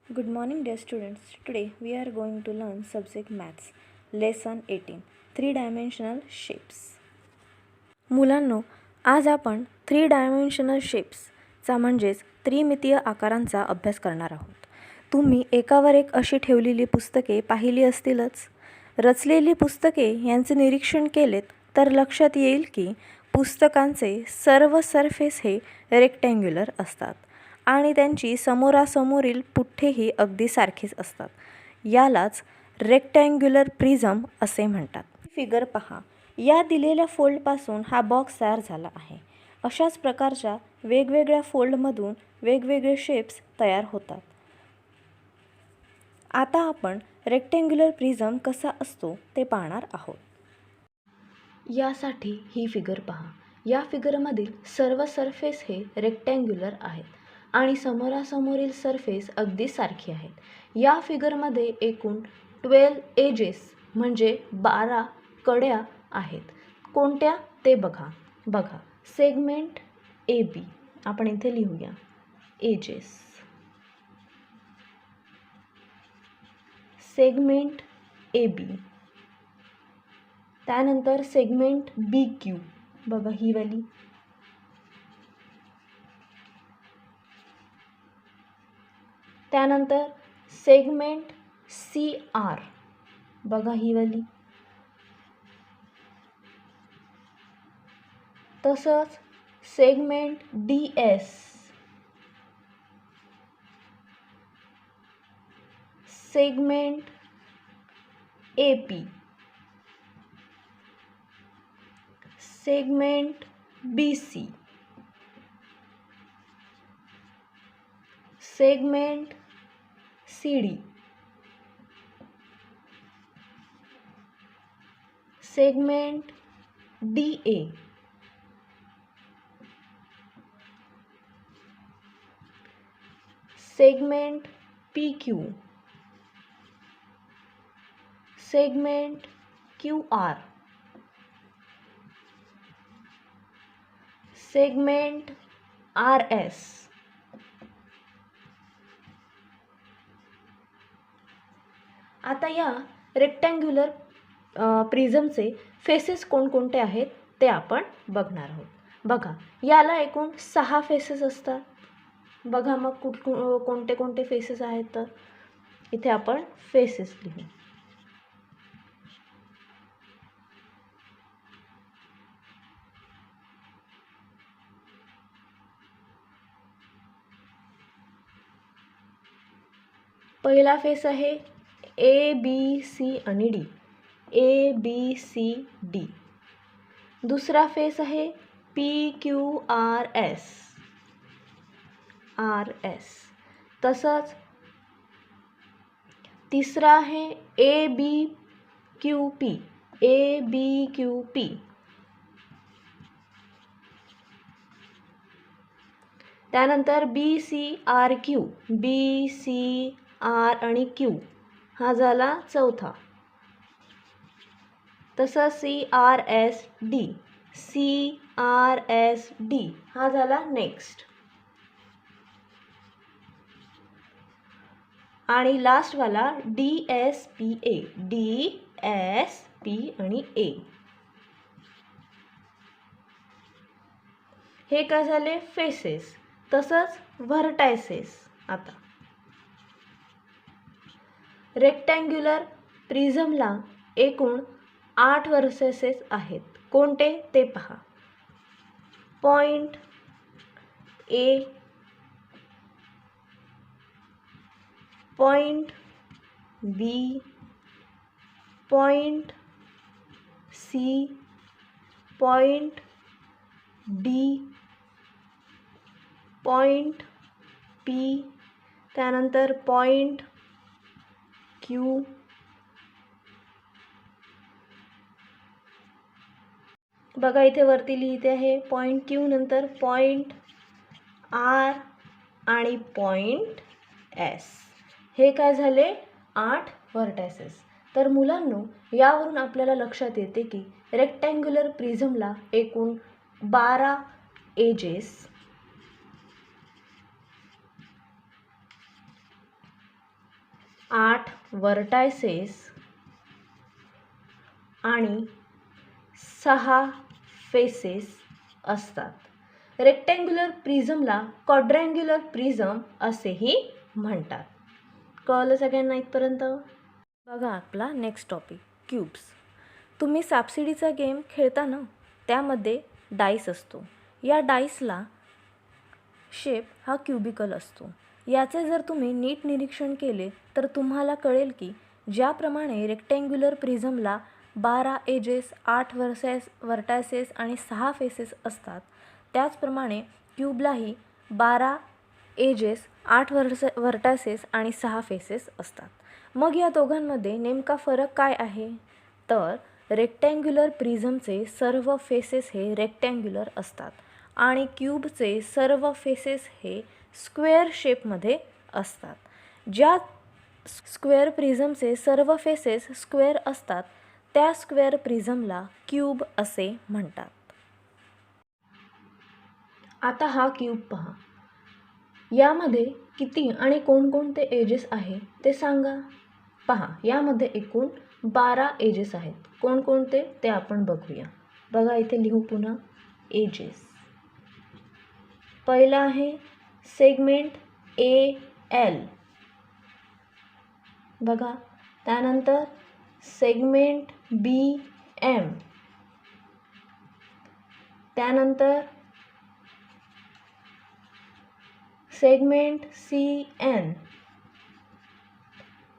Good morning, dear students. Today we are going to learn subject Maths, Lesson 18, Three-Dimensional Shapes. मुलांनो, आज आपण three dimensional शेप्सचा म्हणजेच त्रिमितीय आकारांचा अभ्यास करणार आहोत. तुम्ही एकावर एक अशी ठेवलेली पुस्तके पाहिली असतीलच. रचलेली पुस्तके यांचे निरीक्षण केलेत तर लक्षात येईल की पुस्तकांचे सर्व सरफेस हे रेक्टँग्युलर असतात आणि त्यांची समोरासमोरील पुठ्ठेही अगदी सारखीच असतात. यालाच रेक्टँग्युलर प्रिझम असे म्हणतात. फिगर पहा. या दिलेल्या फोल्डपासून हा बॉक्स तयार झाला आहे. अशाच प्रकारच्या वेगवेगळ्या फोल्डमधून वेगवेगळे शेप्स तयार होतात. आता आपण रेक्टँग्युलर प्रिझम कसा असतो ते पाहणार आहोत. यासाठी ही फिगर पहा. या फिगरमधील सर्व सरफेस हे रेक्टँग्युलर आहेत आणि समोरासमोरील सरफेस अगदी सारखी आहेत. या फिगरमध्ये एकूण 12 एजेस म्हणजे 12 कड्या आहेत. कोणत्या ते बघा. सेगमेंट ए बी आपण इथे लिहूया. एजेस, सेगमेंट ए बी, त्यानंतर सेगमेंट बी क्यू बघा ही वाली, त्यानंतर सेगमेंट सी आर बघा ही वाली, तसंच segment D S, segment A P, segment B C, segment C D, segment D A, segment P Q, segment Q R, segment R S, आता या रेक्टँग्युलर प्रिझमचे फेसेस कोणकोणते आहेत ते आपण बघणार आहोत. बघा, याला एकूण 6 फेसेस असतात. बघा मग कोणते कोणते फेसेस आहेत तर इथे आपण फेसेस लिहू. पहिला फेस आहे ए बी सी आणि D, A B C D. दुसरा फेस आहे P Q R S, R S. तसंच तिसरा आहे A B Q P, A B Q P. त्यानंतर B C R Q, B C R आणि Q हा झाला चौथा. तसं C R S D, C R S D हा झाला नेक्स्ट. आणि लास्टवाला D S P A, D S P आणि ए. हे काय झाले फेसेस. तसंच व्हर्टायसेस. आता रेक्टँग्युलर प्रिझमला एकूण 8 व्हर्टेसेस आहेत. कोणते ते पहा. Point A, point B, point C, point D, point P, त्यानंतर पॉइंट क्यू, बघा इथे वरती लिहिते आहे पॉइंट क्यू, नंतर पॉइंट आर आणि पॉइंट एस. हे काय झाले 8 व्हर्टायसेस. तर मुलांनो, यावरून आपल्याला लक्षात येते की रेक्टँग्युलर प्रिझमला एकूण 12 एजेस 8 व्हर्टायसेस आणि 6 फेसेस असतात. रेक्टँग्युलर प्रिझमला क्वाड्रँग्युलर प्रिझम असेही म्हणतात. कळलं सगळ्यांना इथपर्यंत? बघा आपला नेक्स्ट टॉपिक क्यूब्स. तुम्ही सापशिडीचा गेम खेळता ना, त्यामध्ये डाईस असतो. या डाईसला शेप हा क्युबिकल असतो. याचे जर तुम्ही नीट निरीक्षण केले तर तुम्हाला कळेल की ज्याप्रमाणे रेक्टँग्युलर प्रिझमला 12 एजेस, 8 व्हर्टायसेस आणि 6 फेसेस असतात, त्याचप्रमाणे क्यूबलाही 12 एजेस, 8 व्हर्टायसेस आणि 6 फेसेस असतात. मग या दोघांमध्ये नेमका फरक काय आहे? तर रेक्टँग्युलर प्रिझमचे सर्व फेसेस हे रेक्टँग्युलर असतात आणि क्यूबचे सर्व फेसेस हे स्क्वेअर शेपमध्ये असतात. ज्या स्क्वेअर प्रिझमचे सर्व फेसेस स्क्वेअर असतात त्या स्क्वेअर प्रिझमला क्यूब असे म्हणतात. आता हा क्यूब पहा. यामध्ये किती आणि कोणकोणते एजेस आहे ते सांगा. पहा, यामध्ये एकूण 12 एजेस आहेत. कोणकोणते ते आपण बघूया. बघा इथे लिहू पुन्हा एजेस. पहिला आहे सेगमेंट AL. बघा, त्यानंतर सेगमेंट BM, त्यानंतर सेगमेंट CN,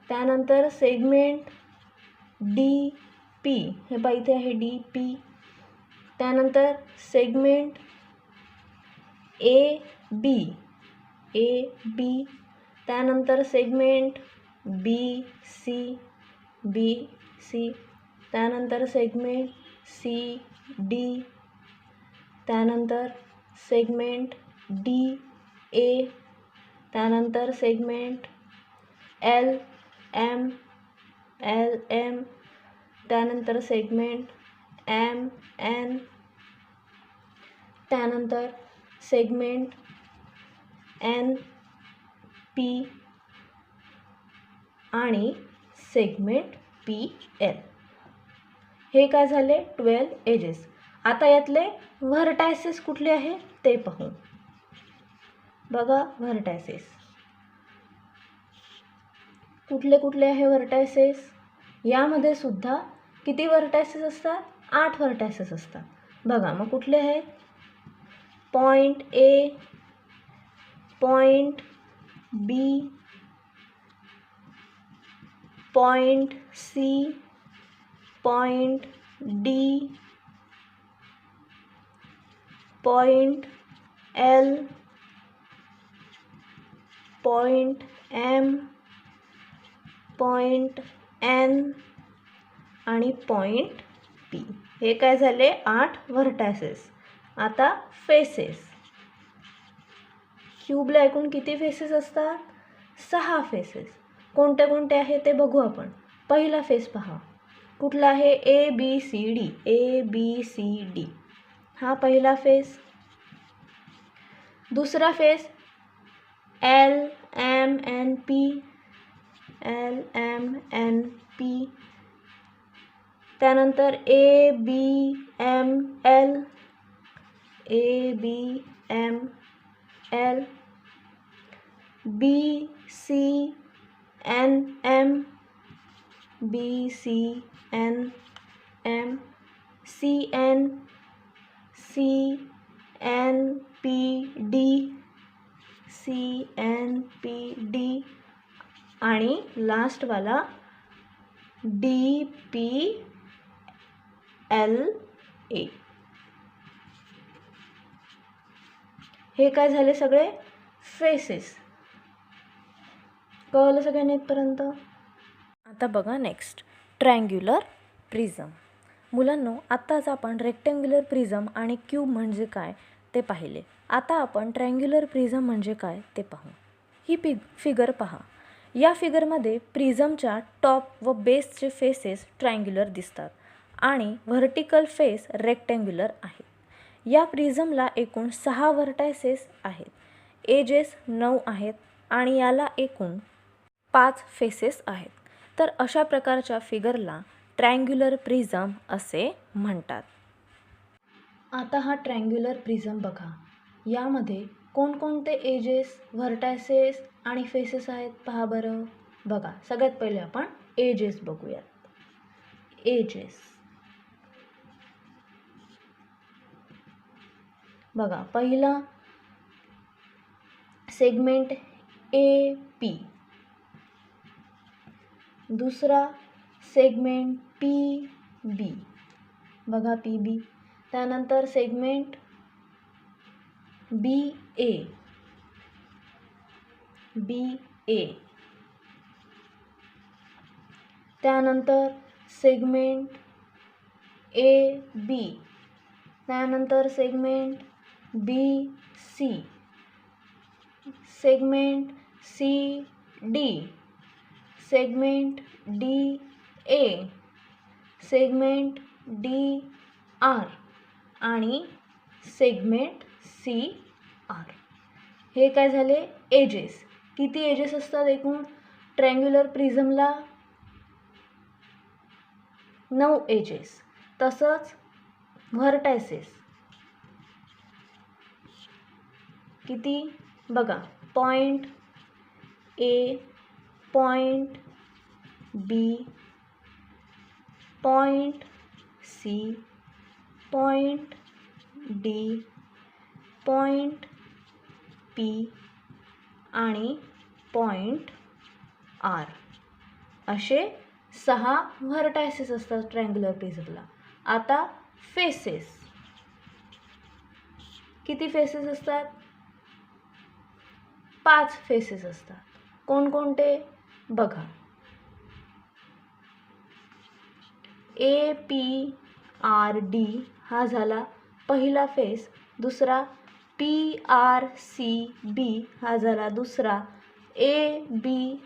त्यानंतर सेगमेंट DP, हे बघा इथे आहे DP, त्यानंतर सेगमेंट AB, त्यानंतर सेगमेंट BC, त्यानंतर सेगमेंट CD, त्यानंतर सेगमेंट DA, त्यानंतर सेगमेंट LM, त्यानंतर सेगमेंट MN, त्यानंतर सेगमेंट NP आणि सेगमेंट PL. हे काय झाले? 12 एजेस. आता यातले व्हर्टायसेस कुठले आहे ते पाहू. बघा, व्हर्टायसेस कुठले कुठले आहे व्हर्टायसेस? यामध्ये सुद्धा किती व्हर्टायसेस असतात? 8 व्हर्टायसेस असतात. बघा मग कुठले आहेत? Point A, point B, point C, point D, point L, point M, point N आणि पॉइंट P. हे काय झाले? 8 व्हर्टायसेस. आता फेसेस. क्यूबला एकूण किती फेसेस असतात? 6 फेसेस. कोणते कोणते आहे ते बघू आपण. पहिला फेस पहा. कुठला आहे? ABCD. हा पहिला फेस. दुसरा फेस LMNP, त्यानंतर ABML, BCNM, CNPD आणि लास्टवाला DPLA. हे काय झाले? सगळे फेसेस. कळलं सगळ्यांना इथपर्यंत? आता बघा नेक्स्ट ट्रायंग्युलर प्रिझम. मुलांनो, आत्ताच आपण रेक्टँग्युलर प्रिझम आणि क्यूब म्हणजे काय ते पाहिले. आता आपण ट्रायंग्युलर प्रिझम म्हणजे काय ते पाहू. ही फिगर पहा. या फिगरमध्ये प्रिझमच्या टॉप व बेसचे फेसेस ट्रायंग्युलर दिसतात आणि व्हर्टिकल फेस रेक्टँग्युलर आहे. या प्रिझमला एकूण 6 व्हर्टायसेस आहेत. एजेस 9 आहेत आणि याला एकूण 5 फेसेस आहेत. तर अशा प्रकारच्या फिगरला ट्रायंग्युलर प्रिझम असे म्हणतात. आता हा ट्रायंग्युलर प्रिझम बघा. यामध्ये कोणकोणते एजेस, व्हर्टायसेस आणि फेसेस आहेत पहा बरं. बघा, सगळ्यात पहिले आपण एजेस बघूयात. एजेस बघा, पहिला सेगमेंट ए पी, दुसरा सेगमेंट पी बी, बघा पी बी. त्यानंतर सेगमेंट बी ए, बी ए. त्यानंतर सेगमेंट ए बी, त्यानंतर segment B C, segment C D, segment D A, segment D R आणि सेगमेंट सी आर. हे काय झाले एजेस. किती एजेस असतात एकूण ट्रायंग्युलर प्रिझमला? 9 एजेस. तसंच व्हर्टायसेस किती बघा, point A, point B, point C, point D, point P आणि पॉइंट आर असे 6 व्हर्टायसेस असतात ट्रायंग्युलर प्रिझमला. आता फेसेस किती फेसेस असतात? 5 फेसेस असतात. कोणकोणते बघा, ए पी आर डी हा झाला पहिला फेस, दुसरा पी आर सी बी हा झाला दुसरा, ए बी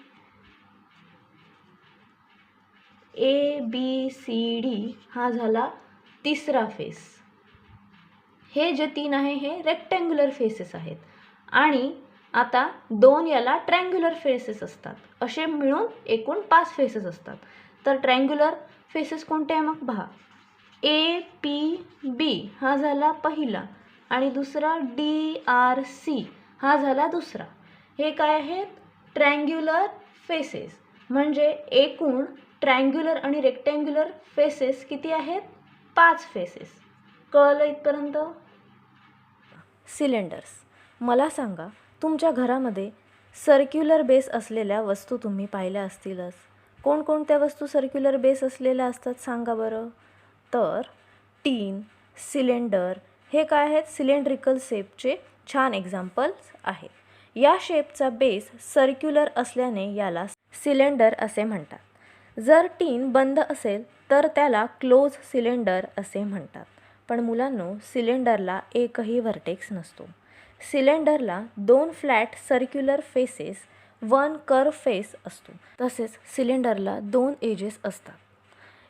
सी डी हा झाला तिसरा फेस. हे जे 3 आहे हे रेक्टँग्युलर फेसेस आहेत आणि आता 2 याला ट्रायंग्युलर फेसेस असतात. असे मिळून एकूण 5 फेसेस असतात. तर ट्रायंग्युलर फेसेस कोणते आहे मग पहा. ए पी बी हा झाला पहिला आणि दुसरा डी आर सी हा झाला दुसरा. हे काय आहेत? Triangular faces. म्हणजे एकूण ट्रायंग्युलर आणि रेक्टँग्युलर फेसेस किती आहेत? 5 फेसेस. कळलं इथपर्यंत? सिलेंडर्स. मला सांगा, तुमच्या घरामध्ये सर्क्युलर बेस असलेल्या वस्तू तुम्ही पाहिल्या असतीलच. कोणकोणत्या वस्तू सर्क्युलर बेस असलेल्या असतात सांगा बरं. तर टीन, सिलेंडर हे काय आहेत? सिलेंड्रिकल शेपचे छान एक्झाम्पल्स आहेत. या शेपचा बेस सर्क्युलर असल्याने याला सिलेंडर असे म्हणतात. जर टीन बंद असेल तर त्याला क्लोज सिलेंडर असे म्हणतात. पण मुलांनो, सिलेंडरला एकही व्हर्टेक्स नसतो. सिलेंडरला 2 flat circular faces, 1 curve face असतो. तसेच सिलेंडरला 2 एजेस असतात.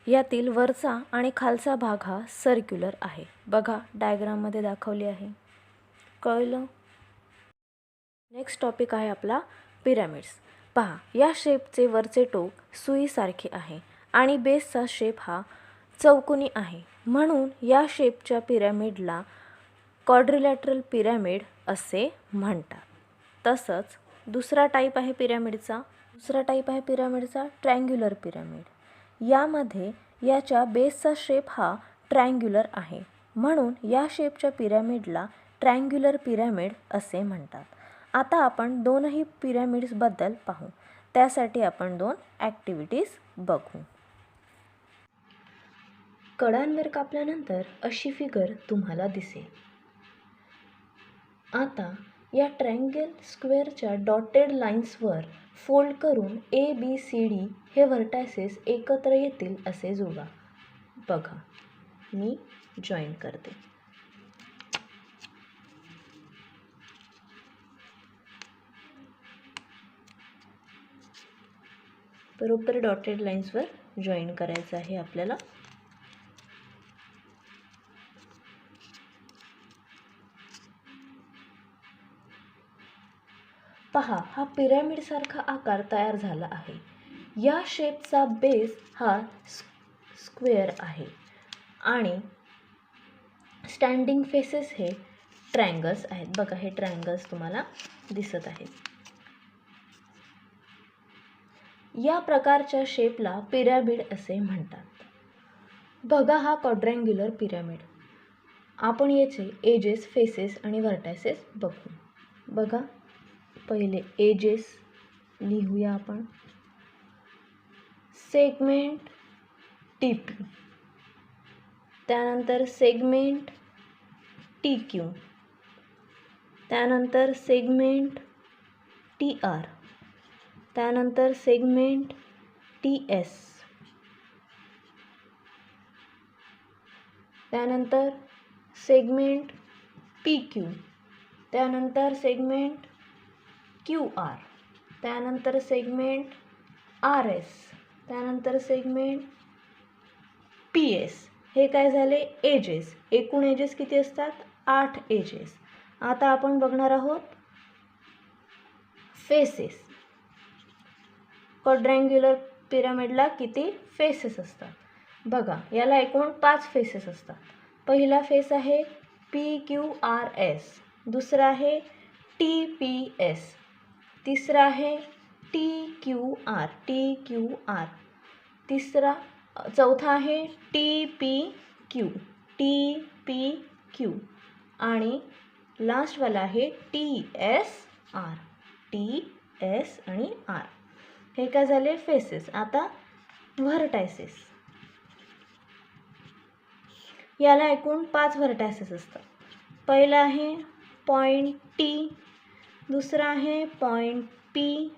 यातील वरचा आणि खालचा भाग हा सर्क्युलर आहे. बघा, डायग्राममध्ये दाखवली आहे. कळलं? नेक्स्ट टॉपिक आहे आपला पिरॅमिड्स. पहा, या शेपचे वरचे टोक सुईसारखे आहे आणि बेसचा शेप हा चौकोनी आहे. म्हणून या शेपच्या पिरॅमिडला क्वाड्रिलॅटरल पिरॅमिड असे म्हणतात. तसंच दुसरा टाईप आहे पिरॅमिडचा. Triangular pyramid. यामध्ये याच्या बेसचा शेप हा ट्रायंग्युलर आहे. म्हणून या शेपच्या पिरॅमिडला ट्रायंग्युलर पिरॅमिड असे म्हणतात. आता आपण दोनही पिरॅमिड्सबद्दल पाहू. त्यासाठी आपण 2 ॲक्टिव्हिटीज बघू. कडांवर कापल्यानंतर अशी फिगर तुम्हाला दिसेल. आता या ट्रायंगल स्क्वेअरच्या डॉटेड लाईन्सवर फोल्ड करून ए बी सी डी हे व्हर्टायसेस एकत्र येतील असे जोडा. बघा, मी जॉईन करते. बरोबर डॉटेड लाईन्सवर जॉईन करायचं आहे आपल्याला. पहा, हा पिरॅमिडसारखा आकार तयार झाला आहे. या शेपचा बेस हा स्क्वेअर आहे आणि स्टँडिंग फेसेस हे ट्रायंगल्स आहेत. बघा, हे ट्रायंगल्स तुम्हाला दिसत आहेत. या प्रकारच्या शेपला पिरॅमिड असे म्हणतात. बघा, हा क्वाड्रँग्युलर पिरॅमिड. आपण याचे एजेस, फेसेस आणि व्हर्टायसेस बघू. बघा, पहिले एजेस लिहूया आपण. सेगमेंट TP, त्यानंतर सेगमेंट TQ, त्यानंतर सेगमेंट TR, त्यानंतर सेगमेंट TS, त्यानंतर सेगमेंट PQ, त्यानंतर सेगमेंट QR, त्यानंतर सेगमेंट RS, त्यानंतर सेगमेंट PS. हे काय झाले? एजेस. एकूण एजेस किती असतात? 8 एजेस. आता आपण बघणार आहोत फेसेस. क्वाड्रँग्युलर पिरॅमिडला किती फेसेस असतात? बघा, याला एकूण 5 फेसेस असतात. पहिला फेस आहे PQRS, दुसरा आहे TPS, तिसरा आहे TQR, चौथा आहे TPQ आणि लास्टवाला आहे TSR. TS आणि R. हे काय झाले? फेसेस. आता व्हर्टायसेस. याला एकूण 5 व्हर्टायसेस असतात. पहिला आहे पॉईंट T, दुसरा आहे पॉईंट P,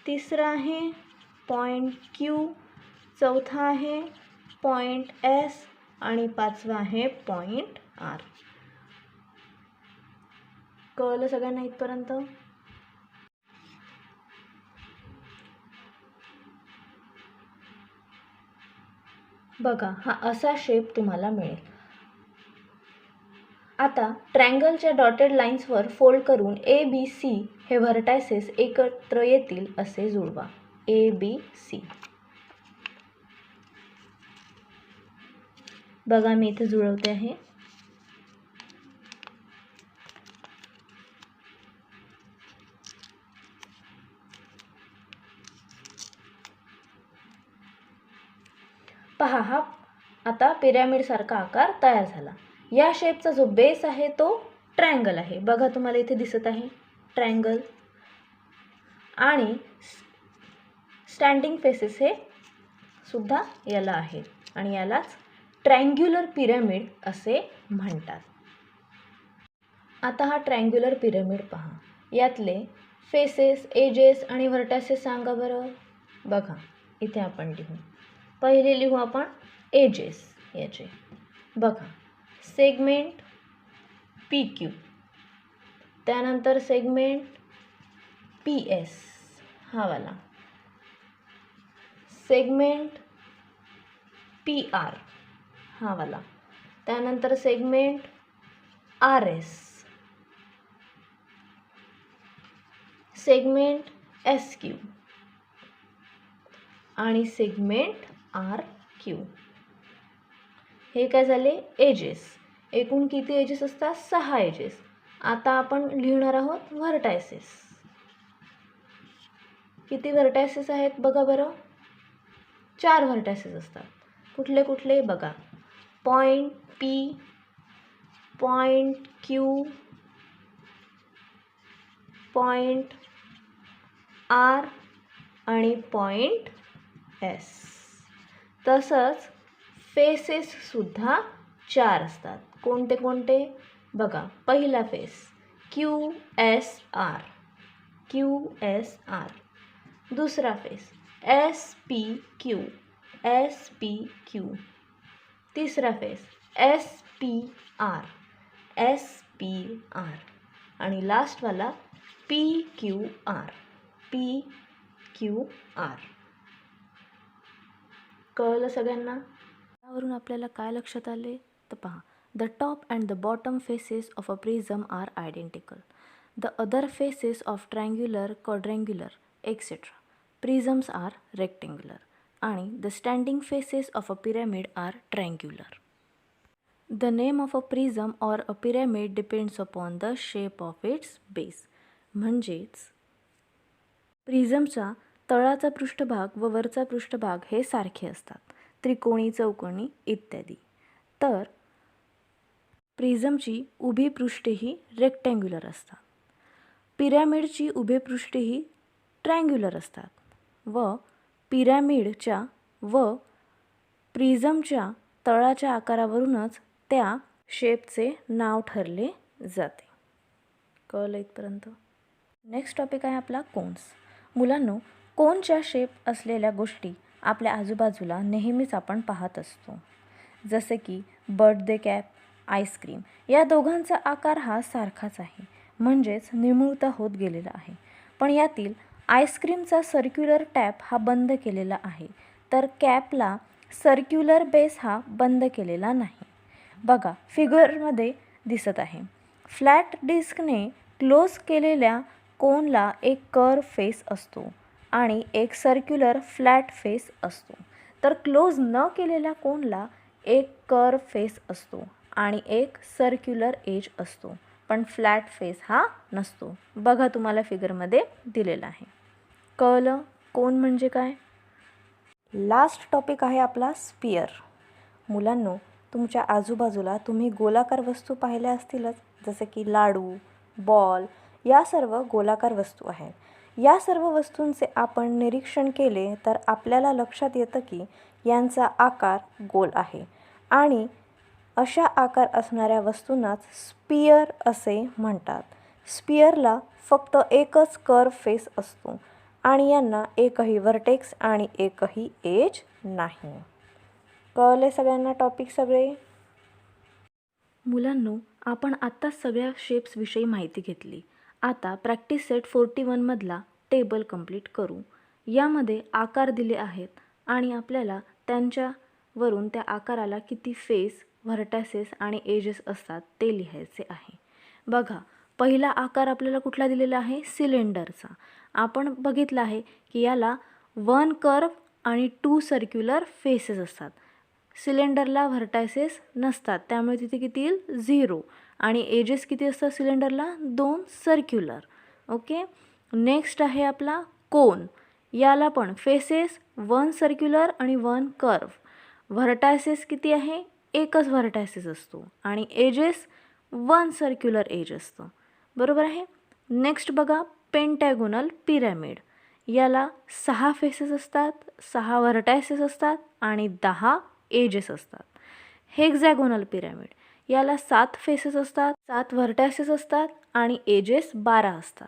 तिसरा आहे पॉईंट Q, चौथा आहे पॉईंट S आणि पाचवा आहे पॉईंट R. कळलं सगळ्यांना इथपर्यंत? बघा, हा असा शेप तुम्हाला मिळेल. आता ट्रायंगलच्या डॉटेड लाईन्सवर फोल्ड करून ABC हे व्हर्टायसेस एकत्र येतील असे जुळवा. ABC. बघा, मी इथे जुळवते आहे. पहा, हा आता पिरॅमिडसारखा आकार तयार झाला. या शेपचा जो बेस आहे तो ट्रायंगल आहे. बघा, तुम्हाला इथे दिसत आहे ट्रायंगल. आणि स्टँडिंग फेसेस हे सुद्धा याला आहेत आणि यालाच ट्रायंग्युलर पिरॅमिड असे म्हणतात. आता हा ट्रायंग्युलर पिरॅमिड पहा. यातले फेसेस, एजेस आणि व्हर्टायसेस सांगा बरं. बघा, इथे आपण लिहू. पहिले लिहू आपण एजेस याचे. बघा, सेगमेंट PQ, त्यानंतर सेगमेंट PS हा वाला, सेगमेंट PR हा वाला, त्यानंतर सेगमेंट RS, सेगमेंट SQ आणि सेगमेंट RQ. हे काय झाले? एजेस. एकूण किती एजेस असतात? 6 एजेस. आता आपण लिहिणार आहोत व्हर्टायसेस. किती व्हर्टायसेस आहेत बघा बरं. 4 व्हर्टायसेस असतात. कुठले कुठले बघा. Point P, point Q, point R आणि पॉईंट S. तसंच फेसेस सुद्धा 4 असतात. कोणते कोणते बघा. पहिला फेस QSR, QSR. दुसरा फेस SPQ, SPQ. तिसरा फेस SPR, SPR. आणि लास्टवाला PQR, PQR. कळलं सगळ्यांना? यावरून आपल्याला काय लक्षात आले तर पहा, the top and the bottom faces of a prism are identical. The other faces of triangular, quadrangular, etc. Prisms are rectangular आणि the standing faces of a pyramid are triangular. The name of a prism or a pyramid depends upon the shape of its base. म्हणजेच प्रिझमचा तळाचा पृष्ठभाग व वरचा पृष्ठभाग हे सारखे असतात, त्रिकोणी, चौकोनी इत्यादी. तर प्रिझमची उभी पृष्ठेही रेक्टँग्युलर असतात, पिरॅमिडची उभे पृष्ठेही ट्रायंग्युलर असतात व पिरॅमिडच्या व प्रिझमच्या तळाच्या आकारावरूनच त्या शेपचे नाव ठरले जाते. कळलं इथपर्यंत? नेक्स्ट टॉपिक आहे आपला कोन्स. मुलांनो, कोनच्या शेप असलेल्या गोष्टी आपल्या आजूबाजूला नेहमीच आपण पाहत असतो, जसे की बर्थडे कॅप, आईस्क्रीम. या दोघांचा आकार हा सारखाच आहे, म्हणजेच निमुळता होत गेलेला आहे. पण यातील आईस्क्रीमचा सर्क्युलर टॅप हा बंद केलेला आहे, तर कॅपला सर्क्युलर बेस हा बंद केलेला नाही. बघा, फिगरमध्ये दिसत आहे. फ्लॅट डिस्कने क्लोज केलेल्या कोनला एक कर्व फेस असतो आणि एक सर्क्युलर फ्लॅट फेस असतो. तर क्लोज न केलेल्या कोनला एक कर्व फेस असतो आणि एक सर्क्युलर एज असतो, पण फ्लॅट फेस हा नसतो. बघा, तुम्हाला फिगरमध्ये दिलेला आहे. कळलं कोन म्हणजे काय? लास्ट टॉपिक आहे आपला स्पियर. मुलांनो, तुमच्या आजूबाजूला तुम्ही गोलाकार वस्तू पाहिल्या असतीलच, जसे की लाडू, बॉल, या सर्व गोलाकार वस्तू आहेत. या सर्व वस्तूंचे आपण निरीक्षण केले तर आपल्याला लक्षात येतं की यांचा आकार गोल आहे आणि अशा आकार असणाऱ्या वस्तूंनाच स्पियर असे म्हणतात. स्पियरला फक्त एकच कर्व फेस असतो आणि यांना एकही व्हर्टेक्स आणि एकही एज नाही. कळले सगळ्यांना टॉपिक सगळे? मुलांनो, आपण आत्ताच सगळ्या शेप्सविषयी माहिती घेतली. आता प्रॅक्टिस सेट 41 मधला टेबल कंप्लीट करू. यामध्ये आकार दिले आहेत आणि आपल्याला त्यांच्यावरून त्या आकाराला किती फेस, व्हर्टासेस आणि एजेस असतात ते लिहायचे आहे. बघा, पहिला आकार आपल्याला कुठला दिलेला आहे? सिलेंडरचा. आपण बघितलं आहे की याला 1 कर्व आणि 2 सर्क्युलर फेसेस असतात. सिलेंडरला व्हर्टासेस नसतात, त्यामुळे तिथे किती येईल? 0. आणि एजेस किती असतात सिलेंडरला? 2 सर्क्युलर. ओके. नेक्स्ट आहे आपला कोन. याला पण फेसेस 1 सर्क्युलर आणि 1 कर्व. व्हर्टासेस किती आहे? एकच व्हर्टासेस असतो आणि एजेस 1 सर्क्युलर एज असतं. बरोबर आहे. नेक्स्ट बघा, पेंटॅगोनल पिरॅमिड. याला 6 फेसेस असतात, 6 व्हर्टासेस असतात आणि 10 एजेस असतात. Hexagonal pyramid. याला 7 फेसेस असतात, 7 व्हर्टासेस असतात आणि एजेस 12 असतात.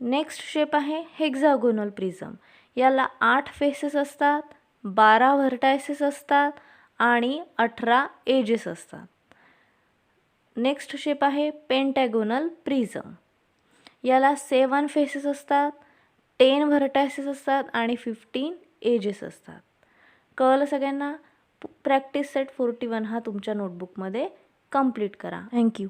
नेक्स्ट शेप आहे हेक्झागोनल प्रिझम. याला 8 फेसेस असतात, 12 व्हर्टासेस असतात आणि 18 एजेस असतात. नेक्स्ट शेप आहे पेंटॅगोनल प्रिझम. याला 7 फेसेस असतात, 10 व्हर्टासेस असतात आणि 15 एजेस असतात. कळलं सगळ्यांना? प्रॅक्टिस सेट 41 हा तुमच्या नोटबुकमध्ये कंप्लीट करा. थँक्यू.